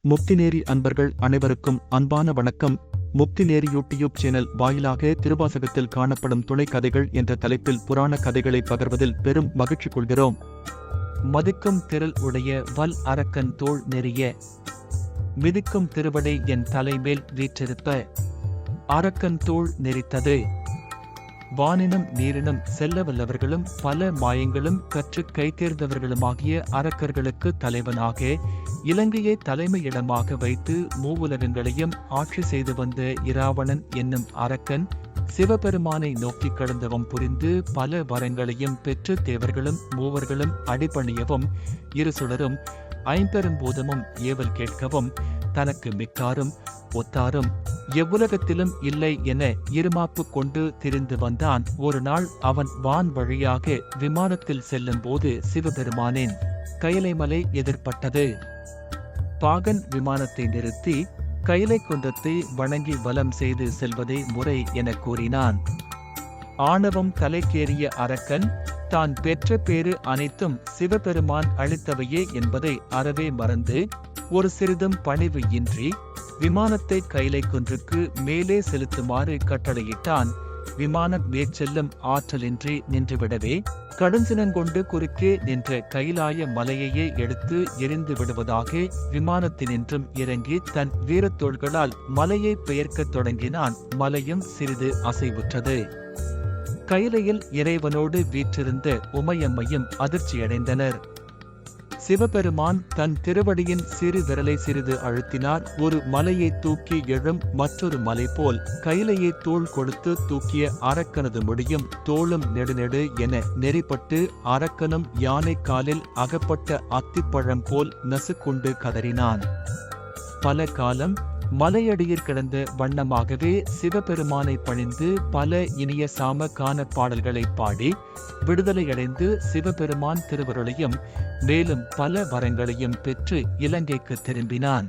முக்திநேரி அன்பர்கள் அனைவருக்கும் அன்பான வணக்கம். முக்திநேரி யூடியூப் சேனல் வாயிலாக திருவாசகத்தில் காணப்படும் துணை கதைகள் என்ற தலைப்பில் புராண கதைகளை பகர்வதில் பெரும் மகிழ்ச்சி கொள்கிறோம். மதிக்கும் திரள் உடைய வல் அரக்கன் தோள் நெறிய மிதிக்கும் திருவடை என் தலைமேல் வீற்றிருப்ப அரக்கன் தோள் நெறித்தது. வானினும் நீரினும் செல்ல வல்லவர்களும் பல மாயங்களும் கற்று கைதேர்ந்தவர்களுமாகிய அரக்கர்களுக்கு தலைவனாக இலங்கையை தலைமையிடமாக வைத்து மூவுலகங்களையும் ஆட்சி செய்து வந்த இராவணன் என்னும் அரக்கன் சிவபெருமானை நோக்கி கடந்தவம் புரிந்து பல வரங்களையும் பெற்று தேவர்களும் மூவர்களும் அடிபணியவும் இரு சுடரும் ஐம்பெரும்பூதமும் ஏவல் கேட்கவும் தனக்கு மிக்காரும் ஒத்தாரும் எவ்வுலகத்திலும் இல்லை என இருமாப்பு கொண்டு திரிந்து வந்தான். ஒரு நாள் அவன் வான் வழியாக விமானத்தில் செல்லும் போது சிவபெருமானின் கைலைமலை எதிர்பட்டது. பாகன் விமானத்தை நிறுத்தி கைலை குன்றத்தை வணங்கி வலம் செய்து செல்வதே முறை என கூறினான். ஆணவம் தலைக்கேறிய அரக்கன் தான் பெற்ற பேறு அனைத்தும் சிவபெருமான் அளித்தவையே என்பதை அறவே மறந்து ஒரு சிறிதும் பணிவு இன்றி விமானத்தை கைலை குன்றுக்கு மேலே செலுத்துமாறு கட்டளையிட்டான். விமானம் மேற்செல்லும் ஆற்றலின்றி நின்றுவிடவே கடுஞ்சினங்கொண்டு குறுக்கே நின்ற கைலாய மலையையே எடுத்து எரிந்து விடுவதாக விமானத்தினின்றும் இறங்கி தன் வீரத்தோள்களால் மலையை பெயர்க்கத் தொடங்கினான். மலையும் சிறிது அசைவுற்றது. கைலையில் இறைவனோடு வீற்றிருந்த உமையம்மையும் அதிர்ச்சியடைந்தனர். சிவபெருமான் தன் திருவடியின் சிறு விரலை சிறிது அழுத்தினார். ஒரு மலையை தூக்கி எழும் மற்றொரு மலை போல் கைலையை தோள் கொடுத்து தூக்கிய அரக்கனது முடியும் தோளும் நெடுநெடு என நெறிப்பட்டு அரக்கனும் யானை காலில் அகப்பட்ட அத்திப்பழம் போல் நசுக்குண்டு கதறினான். பல காலம் மலையடியில் கிடந்த வண்ணமாகவே சிவபெருமானை பணிந்து பல இனிய சாம கான பாடல்களை பாடி விடுதலையடைந்து சிவபெருமான் திருவருளையும் மேலும் பல வரங்களையும் பெற்று இலங்கைக்கு திரும்பினான்.